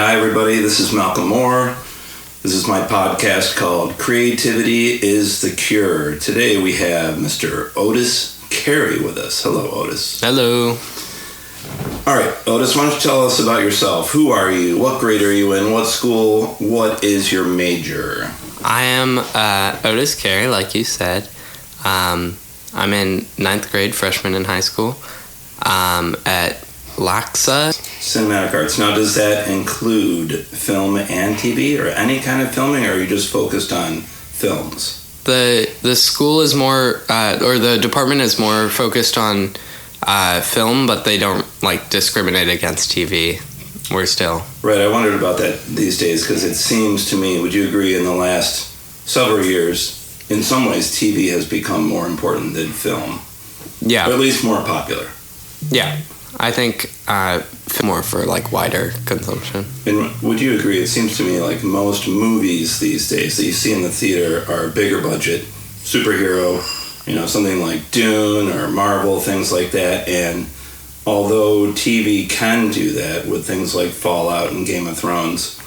Hi, everybody. This is Malcolm Moore. This is my podcast called Creativity is the Cure. Today we have Mr. Otis Cary with us. Hello, Otis. Hello. All right, Otis, why don't you tell us about yourself? Who are you? What grade are you in? What school? What is your major? I am Otis Cary, like you said. I'm in 9th grade, freshman in high school, at LACHSA. Cinematic arts. Now, does that include film and TV or any kind of filming, or are you just focused on films? The school is more, or the department is more focused on film, but they don't discriminate against TV. We're still right. I wondered about that these days because it seems to me, would you agree, in the last several years, in some ways, TV has become more important than film. Yeah. Or at least more popular. Yeah. I think more for wider consumption. And would you agree? It seems to me like most movies these days that you see in the theater are bigger budget, superhero, something like Dune or Marvel, things like that. And although TV can do that with things like Fallout and Game of Thrones,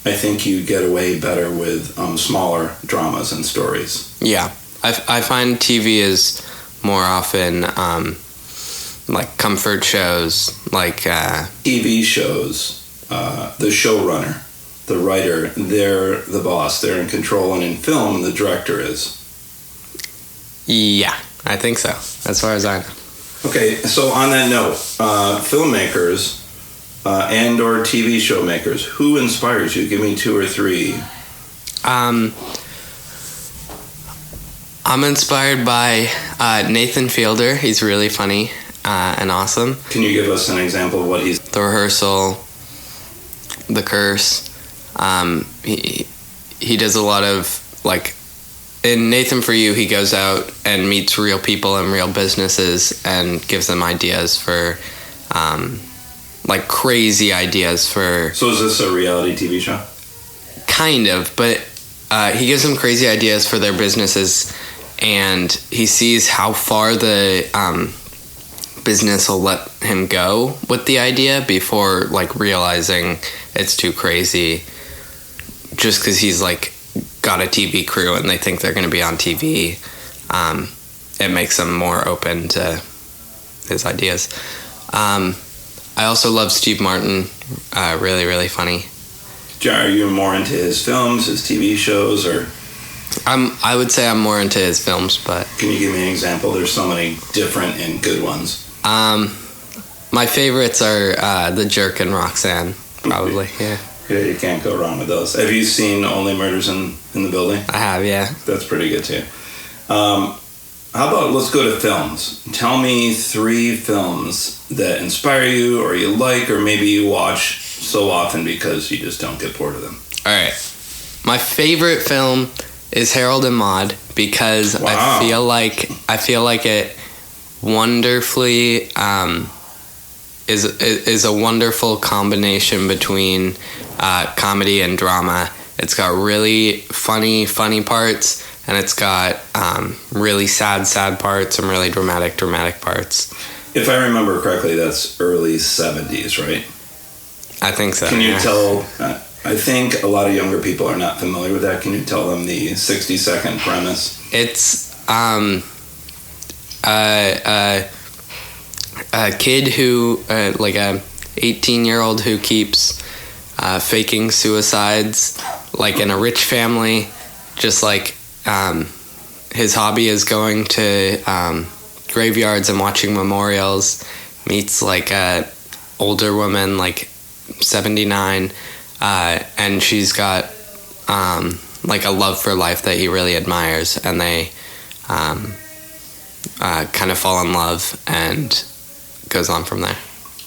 I think you get away better with smaller dramas and stories. Yeah, I find TV is more often comfort shows, TV shows. The showrunner, the writer, they're the boss. They're in control, and in film, the director is. Yeah, I think so, as far as I know. Okay, so on that note, filmmakers and or TV show makers, who inspires you? Give me 2 or 3. I'm inspired by Nathan Fielder. He's really funny and awesome. Can you give us an example of what he's... The Rehearsal, The Curse. He does a lot of, in Nathan For You, he goes out and meets real people and real businesses and gives them ideas for, crazy ideas for... So is this a reality TV show? Kind of, but he gives them crazy ideas for their businesses, and he sees how far the business will let him go with the idea before, realizing it's too crazy, just because he's, got a TV crew and they think they're going to be on TV. It makes them more open to his ideas. I also love Steve Martin. Really, really funny. Are you more into his films, his TV shows, or? I would say I'm more into his films, but. Can you give me an example? There's so many different and good ones. My favorites are The Jerk and Roxanne, probably. Yeah. Yeah, you can't go wrong with those. Have you seen Only Murders in the Building? I have, yeah. That's pretty good too. How about let's go to films. Tell me 3 films that inspire you or you like or maybe you watch so often because you just don't get bored of them. All right. My favorite film is Harold and Maude because wow. I feel like it wonderfully is a wonderful combination between comedy and drama. It's got really funny parts, and it's got really sad parts and really dramatic parts. If I remember correctly, that's early 70s, right? I think so. Can you tell... I think a lot of younger people are not familiar with that. Can you tell them the 60-second premise? It's a kid who, a 18-year-old who keeps faking suicides, in a rich family, just his hobby is going to graveyards and watching memorials, meets a older woman, 79, and she's got a love for life that he really admires, and they kind of fall in love and goes on from there.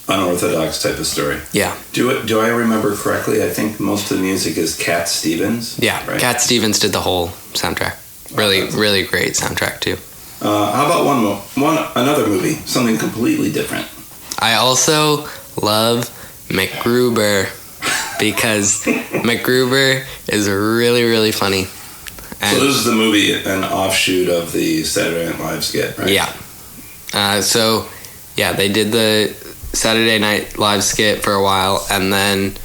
Unorthodox type of story. Yeah. Do I remember correctly? I think most of the music is Cat Stevens. Yeah, right? Cat Stevens did the whole soundtrack. Really great soundtrack too. How about another movie, something completely different? I also love MacGruber because MacGruber is really, really funny. And so this is the movie, an offshoot of the Saturday Night Live skit, right? Yeah. They did the Saturday Night Live skit for a while, and then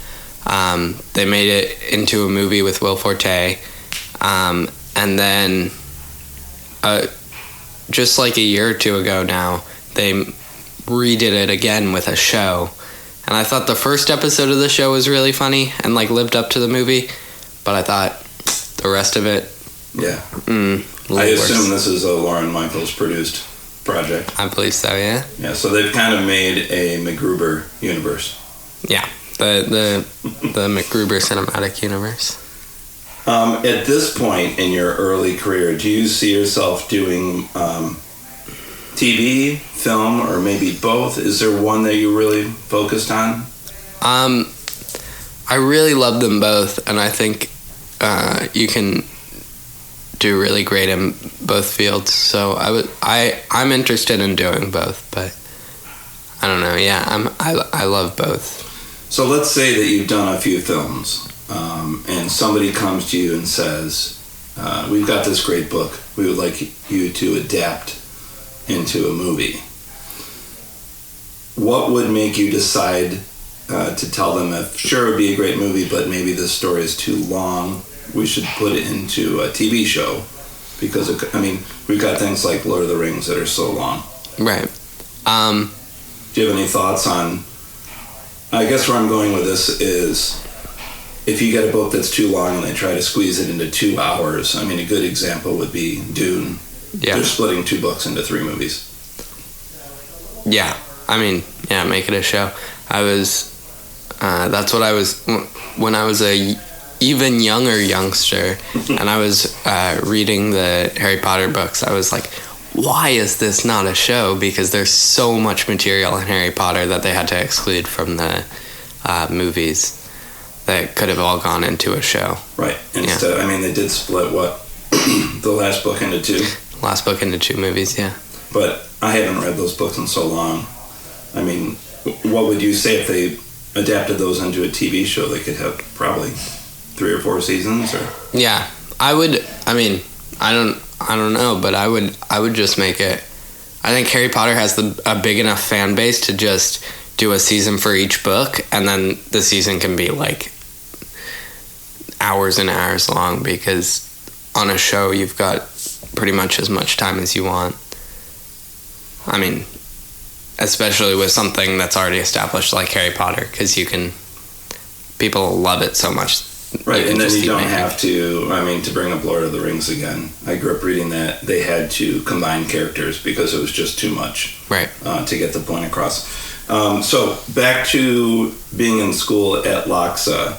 They made it into a movie with Will Forte. And then just like a year or two ago now, they redid it again with a show. And I thought the first episode of the show was really funny and like lived up to the movie. But I thought the rest of it... Yeah. I assume this is a Lauren Michaels produced project. I believe so, yeah. Yeah, so they've kind of made a MacGruber universe. Yeah, the MacGruber cinematic universe. At this point in your early career, do you see yourself doing TV, film, or maybe both? Is there one that you really focused on? I really love them both, and I think you can do really great in both fields. So I'm interested in doing both, but I don't know. Yeah, I love both. So let's say that you've done a few films, and somebody comes to you and says, "We've got this great book. We would like you to adapt into a movie." What would make you decide to tell them that sure, it would be a great movie, but maybe this story is too long? We should put it into a TV show, because we've got things like Lord of the Rings that are so long. Right. Do you have any thoughts on? I guess where I'm going with this is, if you get a book that's too long and they try to squeeze it into 2 hours. A good example would be Dune. Yeah. They're splitting 2 books into 3 movies. Yeah. Make it a show. That's what I was when I was a even younger youngster, and I was reading the Harry Potter books. I was like, why is this not a show? Because there's so much material in Harry Potter that they had to exclude from the movies that could have all gone into a show. Right. Instead, they did split the last book into 2. Last book into 2 movies, yeah. But I haven't read those books in so long. What would you say if they adapted those into a TV show? They could have probably 3 or 4 seasons, or? Yeah, I would. I don't know, but I would just make it. I think Harry Potter has a big enough fan base to just do a season for each book, and then the season can be like hours and hours long, because on a show you've got pretty much as much time as you want. Especially with something that's already established like Harry Potter, because people love it so much. Right, and then you don't have to, to bring up Lord of the Rings again. I grew up reading that they had to combine characters because it was just too much. Right. To get the point across. So back to being in school at LACHSA.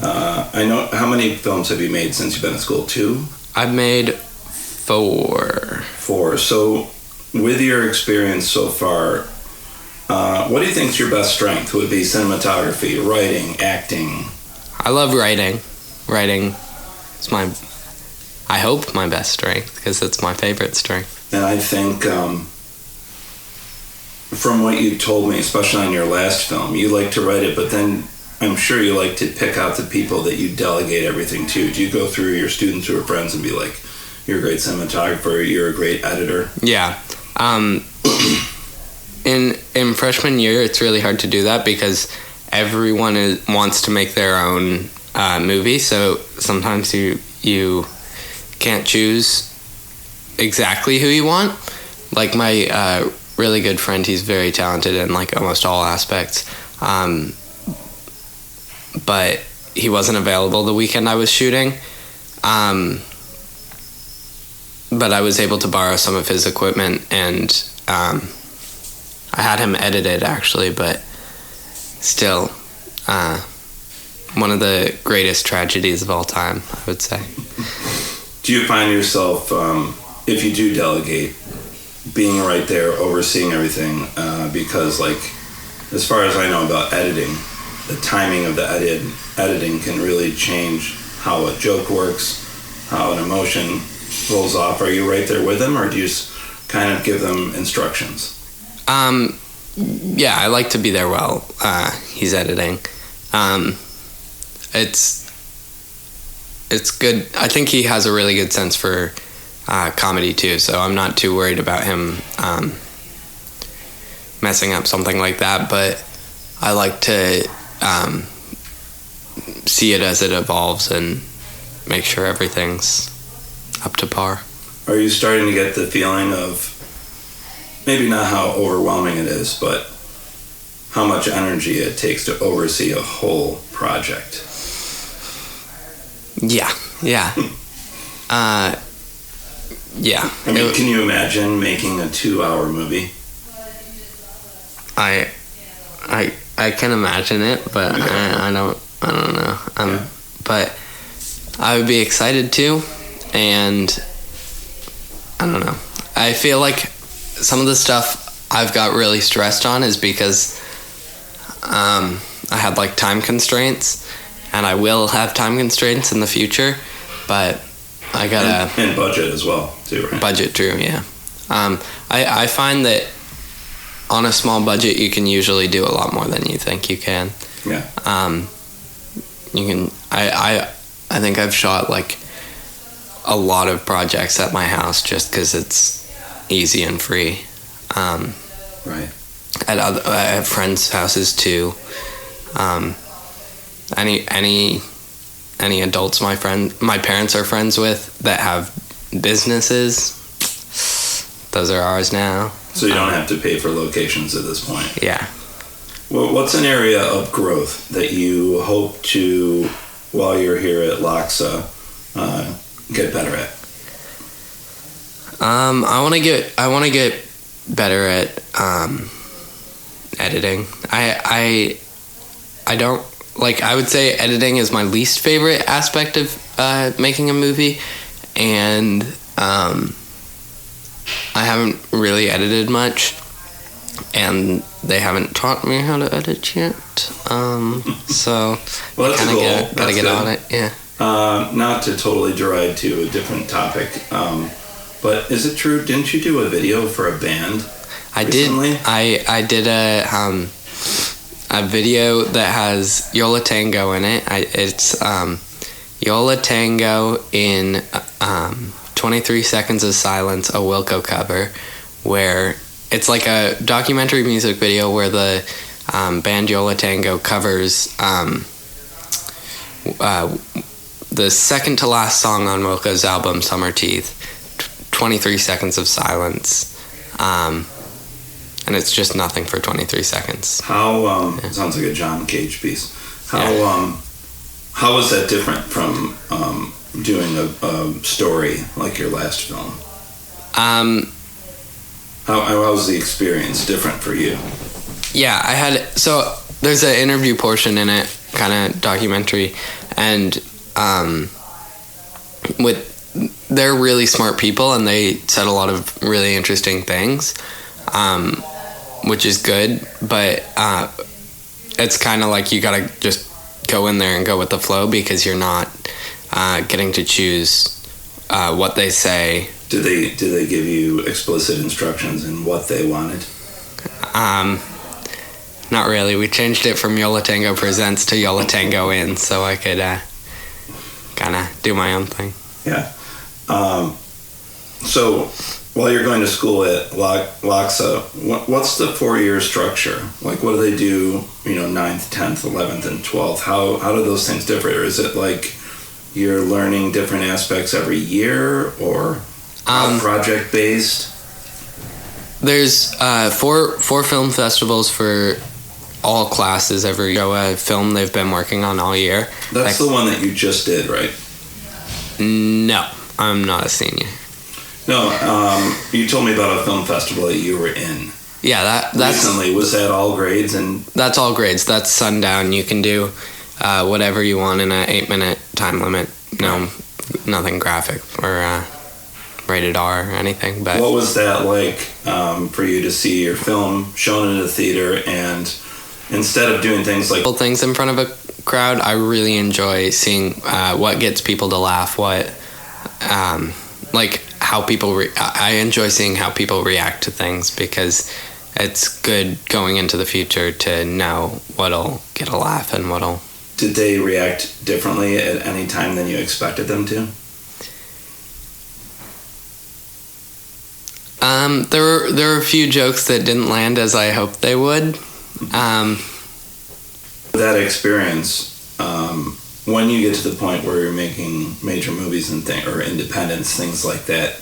I know, how many films have you made since you've been in school? 2? I've made 4. 4. So with your experience so far, what do you think is your best strength? Would it be cinematography, writing, acting? I love writing. Writing is I hope my best strength, because it's my favorite strength. And I think from what you told me, especially on your last film, you like to write it, but then I'm sure you like to pick out the people that you delegate everything to. Do you go through your students who are friends and be like, you're a great cinematographer, you're a great editor? Yeah. In freshman year, it's really hard to do that because everyone wants to make their own movie, so sometimes you can't choose exactly who you want. Like my really good friend, he's very talented in like almost all aspects, but he wasn't available the weekend I was shooting, but I was able to borrow some of his equipment, and I had him edited actually, but still one of the greatest tragedies of all time, I would say. Do you find yourself, if you do delegate, being right there overseeing everything, because like, as far as I know about editing, the timing of the editing can really change how a joke works, how an emotion rolls off. Are you right there with them, or do you just kind of give them instructions? Yeah, I like to be there while he's editing. It's good. I think he has a really good sense for comedy too, so I'm not too worried about him messing up something like that, but I like to see it as it evolves and make sure everything's up to par. Are you starting to get the feeling of maybe not how overwhelming it is, but how much energy it takes to oversee a whole project? Yeah. Yeah. Yeah. I mean, can you imagine making a 2-hour movie? I can imagine it, but I don't know. But I would be excited to, and I don't know. I feel like some of the stuff I've got really stressed on is because I had like time constraints, and I will have time constraints in the future, but I gotta... And budget as well, too, right? Budget, true, yeah. I find that on a small budget, you can usually do a lot more than you think you can. Yeah. You can... I think I've shot, like, a lot of projects at my house just because it's easy and free. Right. At friends' houses, too. Any adults my parents are friends with that have businesses, those are ours now. So you don't have to pay for locations at this point. Yeah. Well, what's an area of growth that you hope to, while you're here at LACHSA, get better at? I want to get better at editing. I don't... Like, I would say editing is my least favorite aspect of making a movie, and I haven't really edited much, and they haven't taught me how to edit yet. So well, that's a goal. Gotta get on it. Yeah. Not to totally deride to a different topic, but is it true? Didn't you do a video for a band? Recently? I did a video that has Yola Tango in it. It's Yola Tango in 23 Seconds of Silence, a Wilco cover, where it's like a documentary music video where the band Yola Tango covers the second to last song on Wilco's album, Summer Teeth, 23 Seconds of Silence. And it's just nothing for 23 seconds. How sounds like a John Cage piece. How is that different from doing a story like your last film? How was the experience different for you? Yeah, so there's an interview portion in it, kind of documentary, and they're really smart people, and they said a lot of really interesting things. Which is good, but it's kind of like you gotta just go in there and go with the flow because you're not getting to choose what they say. Did they give you explicit instructions in what they wanted? Not really. We changed it from Yola Tango Presents to Yola Tango In, so I could kind of do my own thing. Yeah. So while you're going to school at LACHSA, what's the 4-year structure? Like, what do they do, 9th, 10th, 11th, and 12th? How do those things differ? Or is it like you're learning different aspects every year, or project-based? There's 4 film festivals for all classes every year. A film they've been working on all year. That's the one that you just did, right? No, I'm not a senior. No, you told me about a film festival that you were in. Yeah, that's... Recently, was that all grades? And that's all grades. That's sundown. You can do whatever you want in an 8-minute time limit. No, nothing graphic or rated R or anything. But what was that like for you to see your film shown in a theater, and instead of doing things like... things in front of a crowd, I really enjoy seeing what gets people to laugh, what... like how people I enjoy seeing how people react to things, because it's good going into the future to know what'll get a laugh and what'll... Did they react differently at any time than you expected them to? There were a few jokes that didn't land as I hoped they would. That experience, when you get to the point where you're making major movies and or independents, things like that,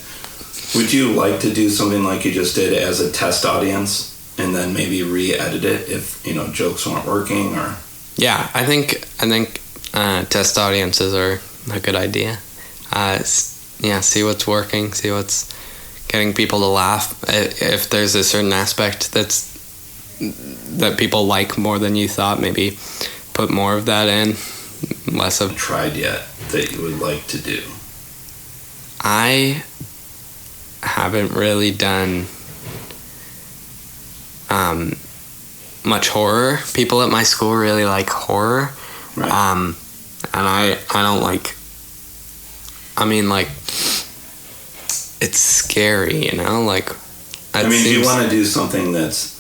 would you like to do something like you just did as a test audience and then maybe re-edit it if, jokes weren't working? Or Yeah, I think test audiences are a good idea. See what's working, see what's getting people to laugh. If there's a certain aspect that people like more than you thought, maybe put more of that in, less of... Tried yet that you would like to do? I haven't really done much horror. People at my school really like horror. Right. And I don't like... it's scary, do you want to do something that's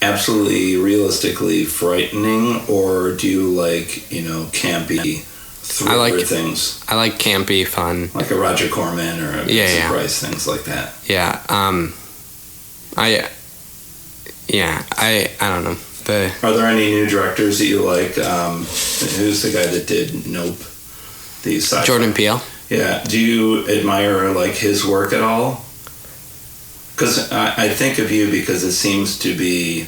absolutely realistically frightening, or do you like, campy thriller things? I like campy fun. Like a Roger Corman or a Price, things like that. Yeah. I don't know. Are there any new directors that you like? Who's the guy that did Nope? Jordan Peele. Yeah. Do you admire his work at all? Because I think of you because it seems to be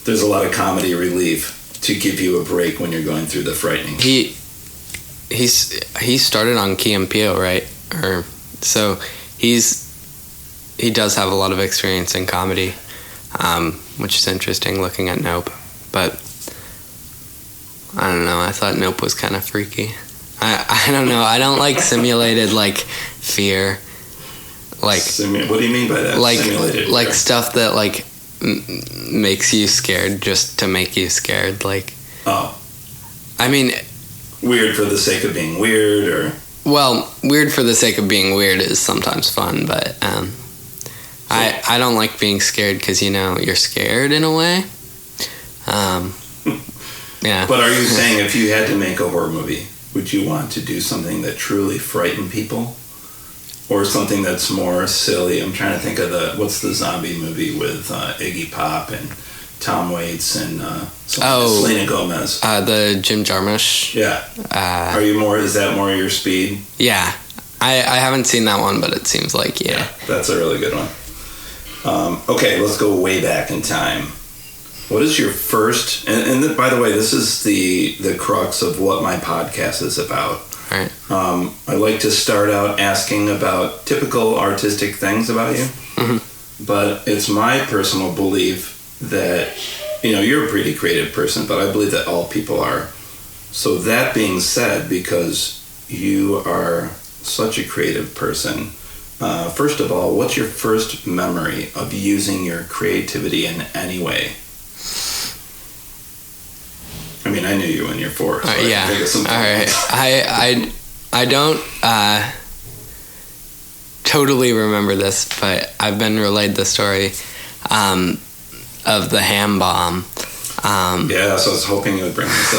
there's a lot of comedy relief to give you a break when you're going through the frightening. He started on Key and Peele, right? So he does have a lot of experience in comedy, which is interesting looking at Nope. But I don't know. I thought Nope was kind of freaky. I don't know. I don't like simulated fear. What do you mean by that? Simulated fear? Stuff that makes you scared just to make you scared. Weird for the sake of being weird, or... Well, weird for the sake of being weird is sometimes fun, but I don't like being scared because, you're scared in a way. Yeah. But are you saying if you had to make a horror movie, would you want to do something that truly frightened people? Or something that's more silly? I'm trying to think of what's the zombie movie with Iggy Pop and Tom Waits and Selena Gomez? The Jim Jarmusch. Yeah. Is that more your speed? Yeah. I haven't seen that one, but it seems like, yeah. That's a really good one. Okay, let's go way back in time. What is your first... And by the way, this is the crux of what my podcast is about. Right. I like to start out asking about typical artistic things about you. Mm-hmm. But it's my personal belief that, you're a pretty creative person, but I believe that all people are. So that being said, because you are such a creative person, first of all, what's your first memory of using your creativity in any way? I knew you when you're 4. So yeah. I can think of some all right. I don't totally remember this, but I've been relayed the story of the ham bomb. So I was hoping you would bring this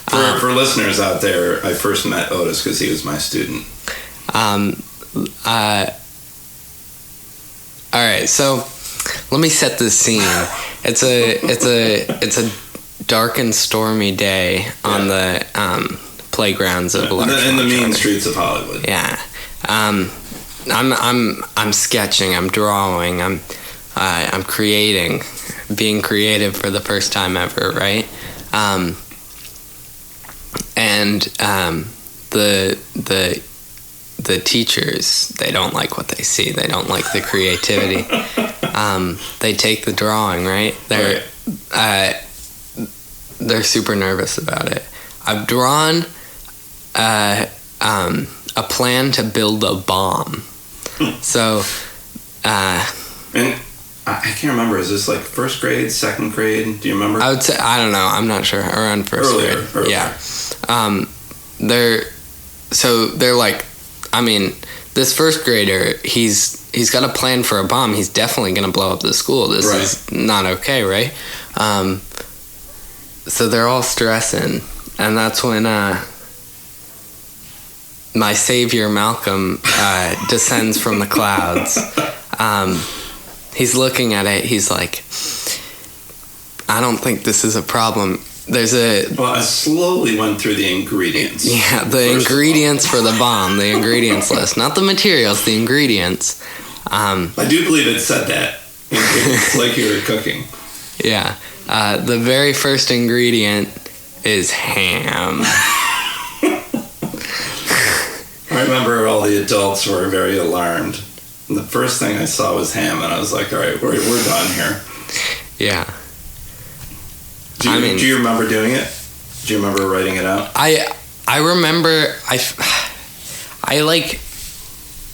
up. For listeners out there, I first met Otis because he was my student. All right, so let me set this scene. It's a dark and stormy day on the playgrounds of in the mean streets of Hollywood. Yeah, I'm sketching. I'm drawing. I'm creating, being creative for the first time ever, right? And the teachers, they don't like what they see. They don't like the creativity. They take the drawing, right? They're super nervous about it. I've drawn a plan to build a bomb. So, and I can't remember. Is this first grade, second grade? Do you remember? I would say, I don't know. I'm not sure. Around first grade. Earlier. Yeah. They're like, this first grader, he's got a plan for a bomb. He's definitely going to blow up the school. This is not okay, right? So they're all stressing, and that's when my savior Malcolm descends from the clouds. He's looking at it. He's like, I don't think this is a problem. Well, I slowly went through the ingredients. Yeah, the ingredients for the bomb, the ingredients list. Not the materials, the ingredients. I do believe it said that. It's like you were cooking. Yeah. The very first ingredient is ham. I remember all the adults were very alarmed. And the first thing I saw was ham, and I was like, all right, we're done here. Yeah. Do you remember doing it? Do you remember writing it out? I remember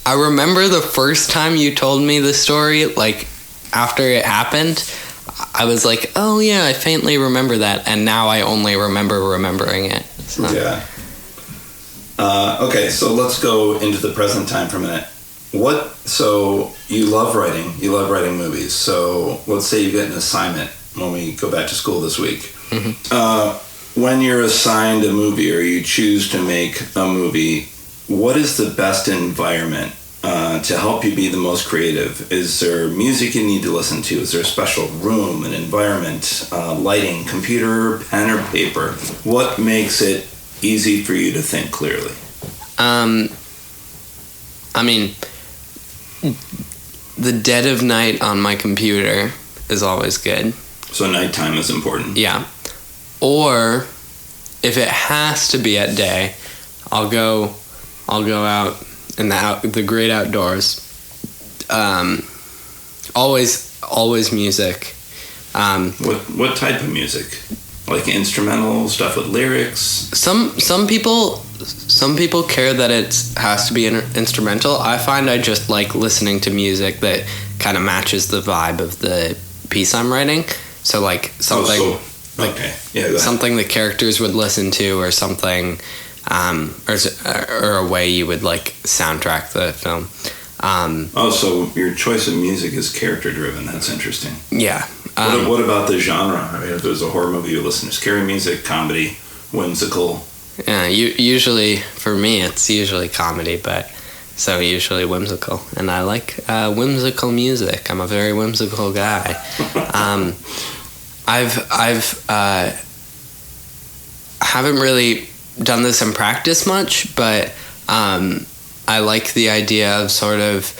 I remember the first time you told me the story, like after it happened, I was like, oh yeah, I faintly remember that, and now I only remember remembering it. So. Yeah. Okay, so let's go into the present time for a minute. So you love writing movies. So let's say you get an assignment when we go back to school this week. Mm-hmm. When you're assigned a movie or you choose to make a movie, what is the best environment to help you be the most creative? Is there music you need to listen to? Is there a special room, an environment, lighting, computer, pen, or paper? What makes it easy for you to think clearly? I mean, the dead of night on my computer is always good. So nighttime is important. Yeah. Or if it has to be at day, I'll go out in the great outdoors. Always music. What type of music? Like instrumental stuff with lyrics? Some people care that it has to be instrumental. I find I just like listening to music that kind of matches the vibe of the piece I'm writing. So like something something the characters would listen to, or something, or a way you would like soundtrack the film. So your choice of music is character driven. That's interesting. Yeah. What about the genre? I mean, if there's a horror movie you listen to, scary music, comedy, whimsical. Yeah, usually for me it's usually comedy, but so usually whimsical, and I like whimsical music. I'm a very whimsical guy. I've haven't really done this in practice much, but I like the idea of sort of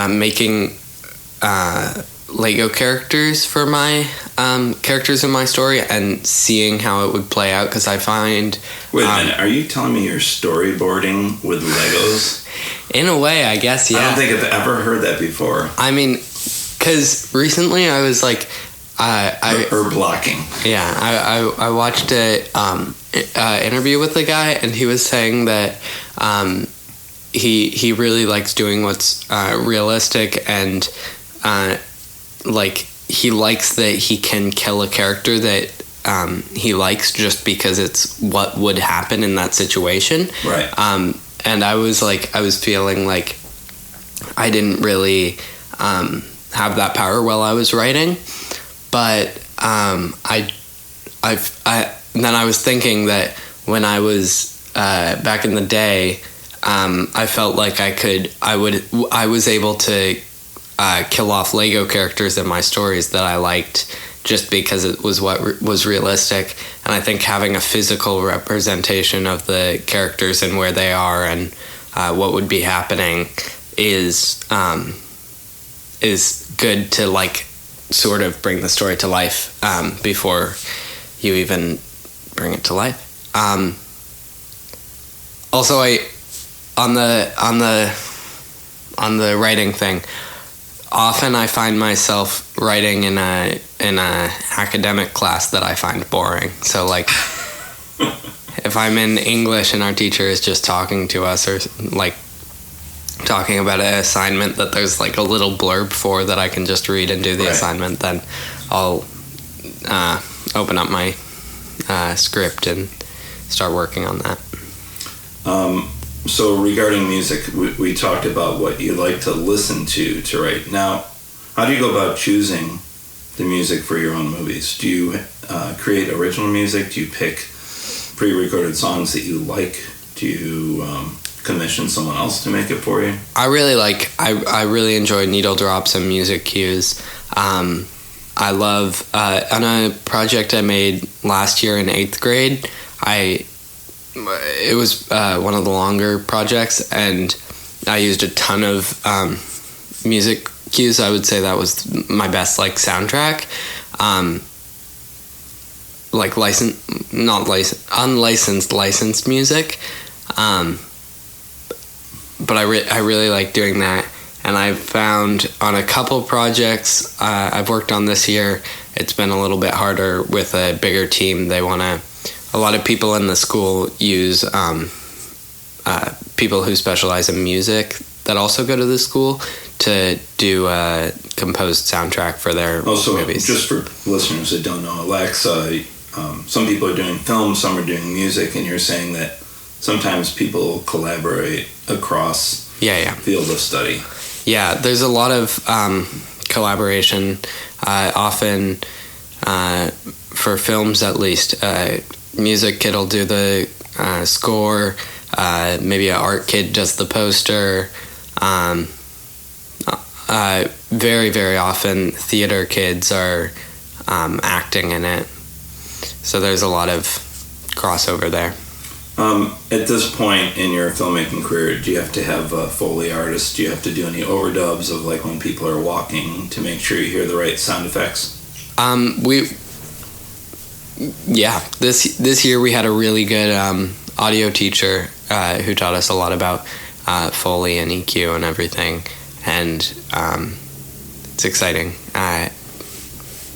making Lego characters for my characters in my story and seeing how it would play out, because I find... Wait a minute, are you telling me you're storyboarding with Legos? In a way, I guess, yeah. I don't think I've ever heard that before. I mean, because recently I was like... or blocking. Yeah, I watched a interview with the guy, and he was saying that he really likes doing what's realistic, and like he likes that he can kill a character that he likes just because it's what would happen in that situation. Right. And I was feeling like I didn't really have that power while I was writing, but then I was thinking that when I was back in the day, I felt like I was able to kill off Lego characters in my stories that I liked just because it was what was realistic. And I think having a physical representation of the characters and where they are and what would be happening is good to like sort of bring the story to life before you even bring it to life. Also, on the writing thing, often I find myself writing in a academic class that I find boring. So like if I'm in English and our teacher is just talking to us, or like talking about an assignment that there's like a little blurb for that I can just read and do the assignment, then I'll open up my script and start working on that. So regarding music, we talked about what you like to listen to write. Now, how do you go about choosing the music for your own movies? Do you create original music? Do you pick pre-recorded songs that you like? Do you commission someone else to make it for you? I really enjoy needle drops and music cues. I love on a project I made last year in 8th grade. It was one of the longer projects, and I used a ton of music cues. I would say that was my best like soundtrack. Like unlicensed, licensed music. But I really like doing that. And I've found on a couple projects I've worked on this year, it's been a little bit harder with a bigger team. A lot of people in the school use people who specialize in music that also go to the school to do a composed soundtrack for their movies. Just for listeners that don't know, LACHSA, some people are doing film, some are doing music, and you're saying that sometimes people collaborate across field of study. Yeah, there's a lot of collaboration, often for films at least. Music kid will do the score, maybe an art kid does the poster. Very, very often theater kids are acting in it. So there's a lot of crossover there. At this point in your filmmaking career, do you have to have a Foley artist? Do you have to do any overdubs of like when people are walking to make sure you hear the right sound effects? This year we had a really good audio teacher who taught us a lot about Foley and EQ and everything, and it's exciting.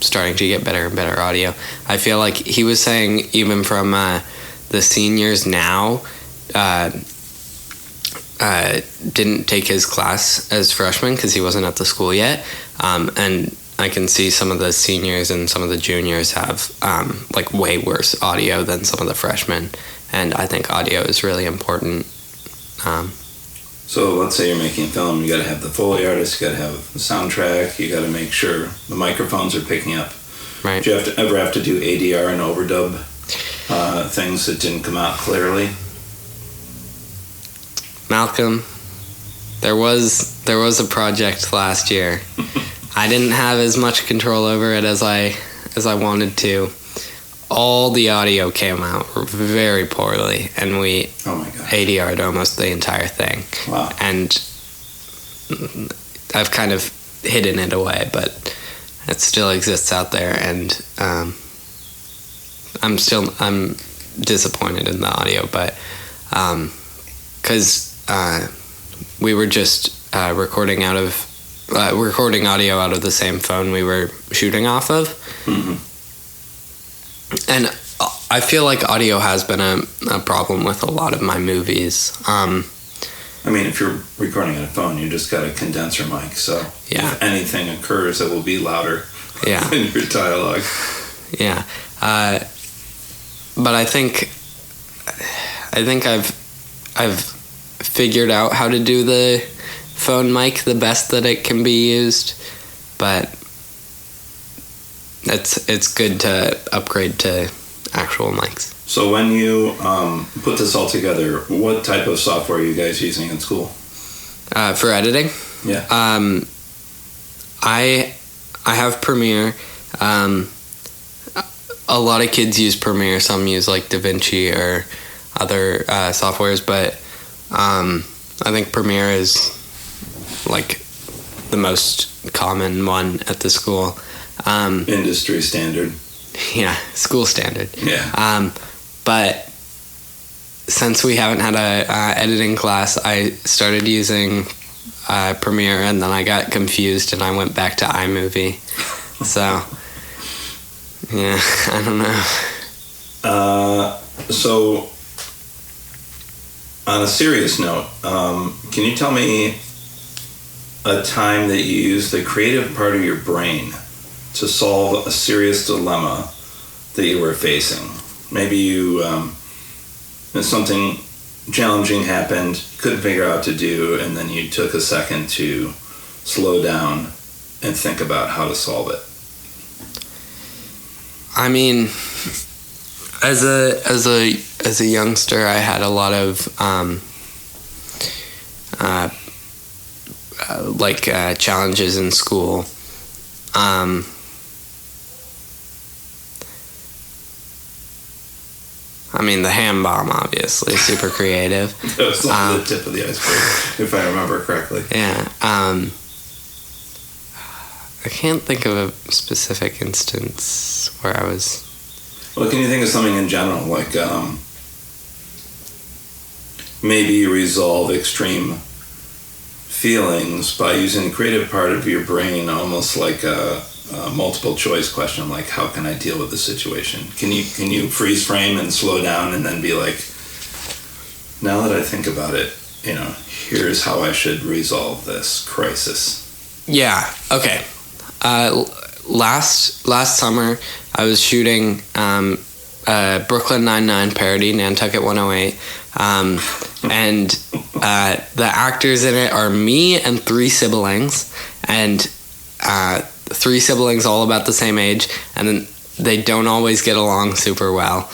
Starting to get better and better audio. I feel like he was saying even from the seniors now didn't take his class as freshmen because he wasn't at the school yet, and I can see some of the seniors and some of the juniors have like way worse audio than some of the freshmen, and I think audio is really important. So let's say you're making a film, you got to have the Foley artist, you got to have the soundtrack, you got to make sure the microphones are picking up. Right. Do you ever have to do ADR and overdub things that didn't come out clearly? Malcolm, there was a project last year. I didn't have as much control over it as I wanted to. All the audio came out very poorly, and we ADR'd almost the entire thing. Wow. And I've kind of hidden it away, but it still exists out there, and I'm disappointed in the audio, but because we were just recording audio out of the same phone we were shooting off of. Mm-hmm. And I feel like audio has been a problem with a lot of my movies. I mean, if you're recording on a phone, you just got a condenser mic, so if anything occurs, it will be louder than your dialogue. Yeah. But I think I've figured out how to do the phone mic the best that it can be used, but it's good to upgrade to actual mics. So when you put this all together, what type of software are you guys using in school? For editing? Yeah. I have Premiere. A lot of kids use Premiere. Some use like DaVinci or other softwares, but I think Premiere is like the most common one at the school. Industry standard. Yeah, school standard. Yeah. But since we haven't had a editing class, I started using Premiere, and then I got confused and I went back to iMovie. So, yeah, I don't know. So, on a serious note, can you tell me a time that you used the creative part of your brain to solve a serious dilemma that you were facing? Maybe something challenging happened, you couldn't figure out what to do, and then you took a second to slow down and think about how to solve it. I mean, as a youngster, I had a lot of challenges in school. mean, the ham bomb, obviously, super creative. That was only the tip of the iceberg, if I remember correctly. Yeah. I can't think of a specific instance where I was... Well, can you think of something in general, like maybe you resolve extreme feelings by using the creative part of your brain, almost like a multiple choice question, like how can I deal with the situation? Can you freeze frame and slow down and then be like, now that I think about it, here's how I should resolve this crisis. Yeah. Okay. Last summer, I was shooting Brooklyn Nine-Nine parody, Nantucket 108, and the actors in it are me and 3 siblings, and 3 siblings all about the same age, and then they don't always get along super well.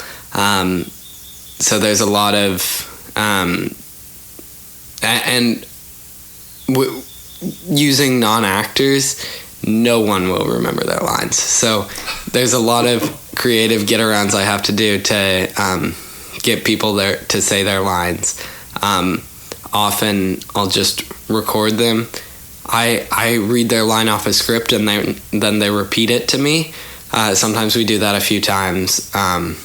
So there's a lot of using non-actors, no one will remember their lines. So there's a lot of creative get-arounds I have to do to get people there to say their lines. Often I'll just record them. I read their line off a script and then they repeat it to me. Sometimes we do that a few times. And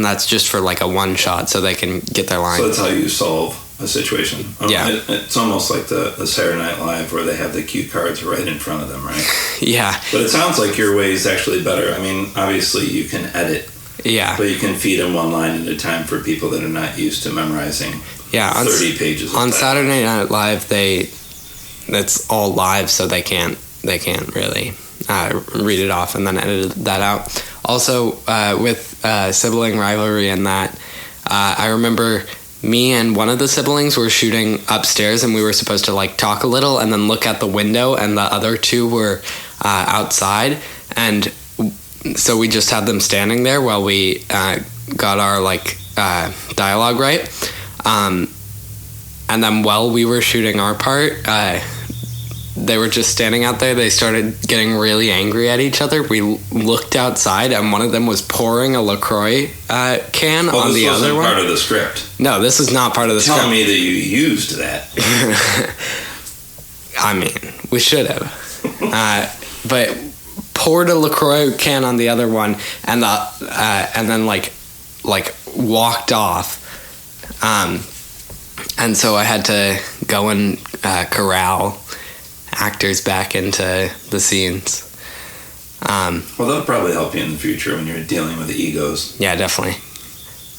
that's just for like a one shot so they can get their line. So that's how you solve a situation. Yeah. It's almost like the Saturday Night Live where they have the cue cards right in front of them, right? Yeah. But it sounds like your way is actually better. I mean, obviously you can edit. Yeah. But you can feed them one line at a time for people that are not used to memorizing 30 pages of on text. Saturday Night Live, that's all live, so they can't really read it off and then edit that out. Also, with sibling rivalry and that, I remember me and one of the siblings were shooting upstairs, and we were supposed to like talk a little and then look at the window, and the other 2 were outside, and so we just had them standing there while we got our dialogue right. And then while we were shooting our part, they were just standing out there. They started getting really angry at each other. We looked outside, and one of them was pouring a LaCroix can on the other one. This wasn't part of the script. No, this is not part of the script. Tell me that you used that. I mean, we should have. But poured a LaCroix can on the other one, and then walked off. And so I had to go and corral actors back into the scenes. Well, that'll probably help you in the future when you're dealing with the egos. Yeah, definitely.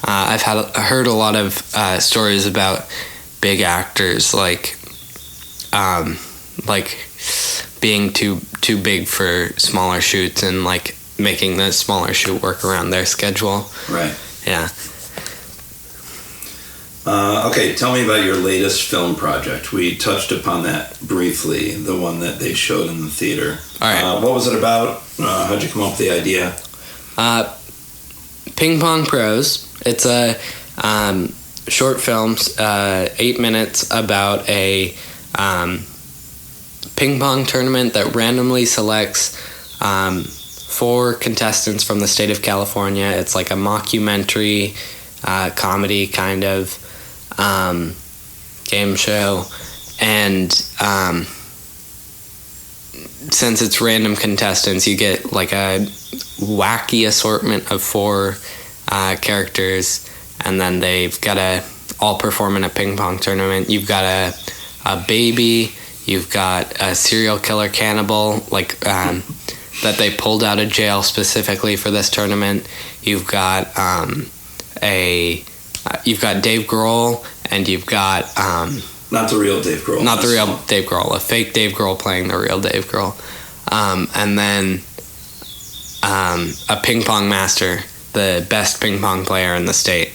I've heard a lot of stories about big actors being too big for smaller shoots and making the smaller shoot work around their schedule. Right. Yeah. Okay, tell me about your latest film project. We touched upon that briefly, the one that they showed in the theater. All right. What was it about? How'd you come up with the idea? Ping Pong Pros. It's a short film, 8 minutes, about a ping pong tournament that randomly selects 4 contestants from the state of California. It's like a mockumentary comedy kind of game show, and since it's random contestants, you get like a wacky assortment of 4 characters, and then they've got to all perform in a ping pong tournament. You've got a baby, you've got a serial killer cannibal that they pulled out of jail specifically for this tournament. You've got you've got Dave Grohl, and you've got not the real Dave Grohl. Not the real Dave Grohl. A fake Dave Grohl playing the real Dave Grohl. And then a ping pong master, the best ping pong player in the state.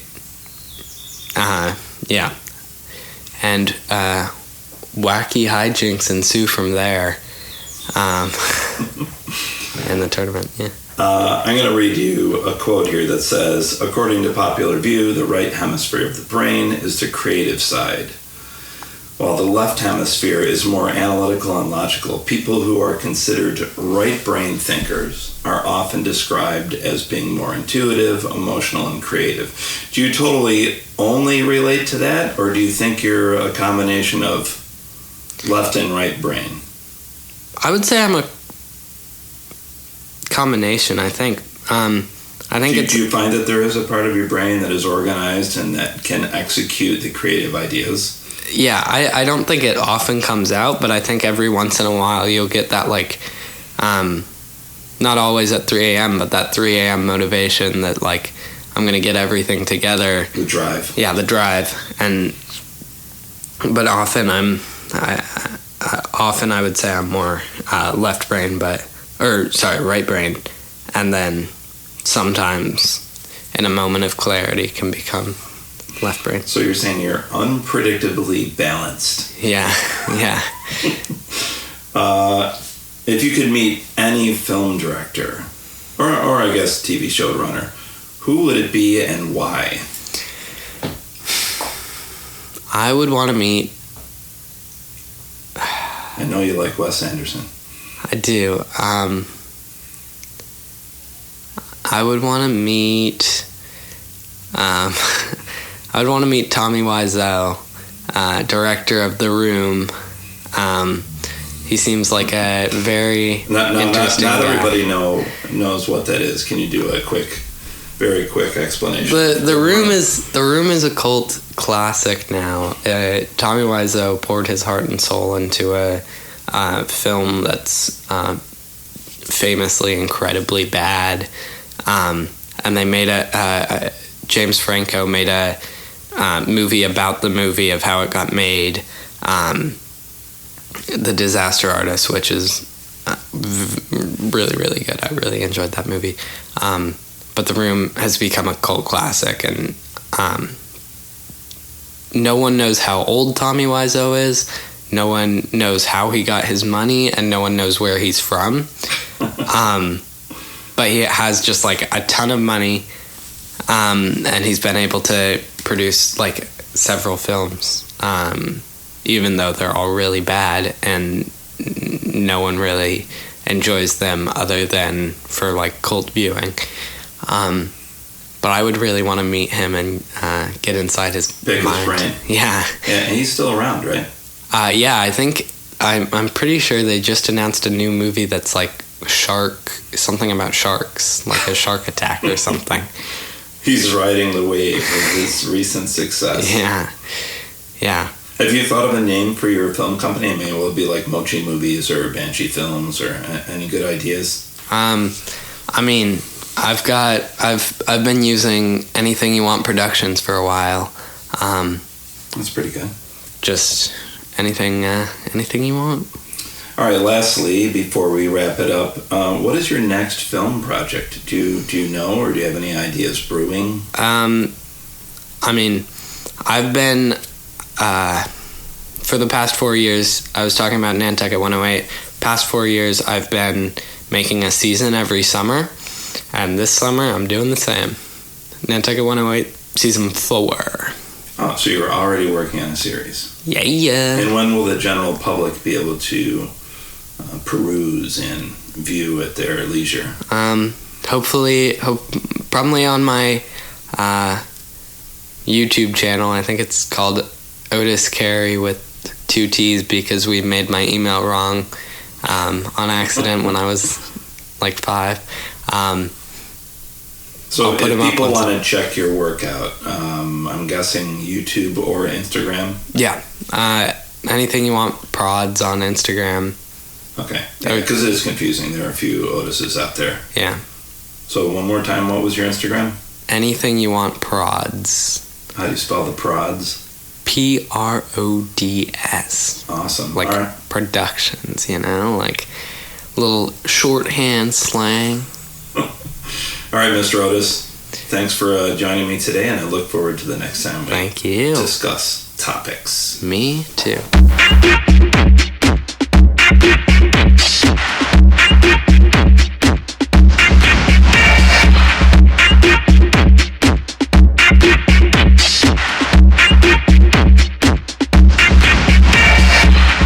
Yeah. And wacky hijinks ensue from there in the tournament. Yeah. I'm going to read you a quote here that says, according to popular view, the right hemisphere of the brain is the creative side. while the left hemisphere is more analytical and logical. People who are considered right-brain thinkers are often described as being more intuitive, emotional, and creative. Do you totally only relate to that, or do you think you're a combination of left and right brain? I would say I'm a combination, I think. Do you find that there is a part of your brain that is organized and that can execute the creative ideas? Yeah, I don't think it often comes out, but I think every once in a while you'll get that, like, not always at 3 a.m., but that 3 a.m. motivation that, like, I'm going to get everything together. The drive. Yeah, the drive. But often I would say I'm more left brain, right brain. And then sometimes in a moment of clarity can become left brain. So you're saying you're unpredictably balanced. Yeah. If you could meet any film director, or I guess TV showrunner, who would it be and why? I would want to meet... I know you like Wes Anderson. I do. I would want to meet... I would want to meet Tommy Wiseau, director of The Room. He seems like a very interesting guy. Not everybody knows what that is. Can you do a very quick explanation? The Room is a cult classic now. Tommy Wiseau poured his heart and soul into a film that's famously incredibly bad, and they made James Franco made a movie about the movie of how it got made, The Disaster Artist, which is really, really good. I really enjoyed that movie. But The Room has become a cult classic, and no one knows how old Tommy Wiseau is. No one knows how he got his money, and no one knows where he's from. But he has just like a ton of money, and he's been able to produce like several films, even though they're all really bad, and no one really enjoys them other than for like cult viewing. But I would really want to meet him and get inside his mind. Brain. Yeah, and he's still around, right? Yeah, I think I'm pretty sure they just announced a new movie that's like something about sharks, like a shark attack or something. He's riding the wave of his recent success. Yeah. Have you thought of a name for your film company? I mean, will it be like Mochi Movies or Banshee Films, or any good ideas? I mean, I've been using Anything You Want Productions for a while. That's pretty good. Just anything you want. All right, lastly, before we wrap it up, what is your next film project? Do you know, or do you have any ideas brewing? I mean, I've been, for the past 4 years, I was talking about Nantucket 108, past 4 years I've been making a season every summer, and this summer I'm doing the same. Nantucket 108, season 4. Oh, so you're already working on a series. Yeah. And when will the general public be able to peruse and view at their leisure? Probably on my YouTube channel. I think it's called Otis Cary with 2 T's because we made my email wrong on accident when I was like 5. So if people want to check your work out, I'm guessing YouTube or Instagram? Yeah. Anything You Want Prods on Instagram. Okay. Because it is confusing. There are a few Otises out there. Yeah. So one more time, what was your Instagram? Anything You Want Prods. How do you spell the prods? Prods. Awesome. Like productions, like little shorthand slang. All right, Mr. Otis. Thanks for joining me today, and I look forward to the next time we Thank you. discuss topics. Me too.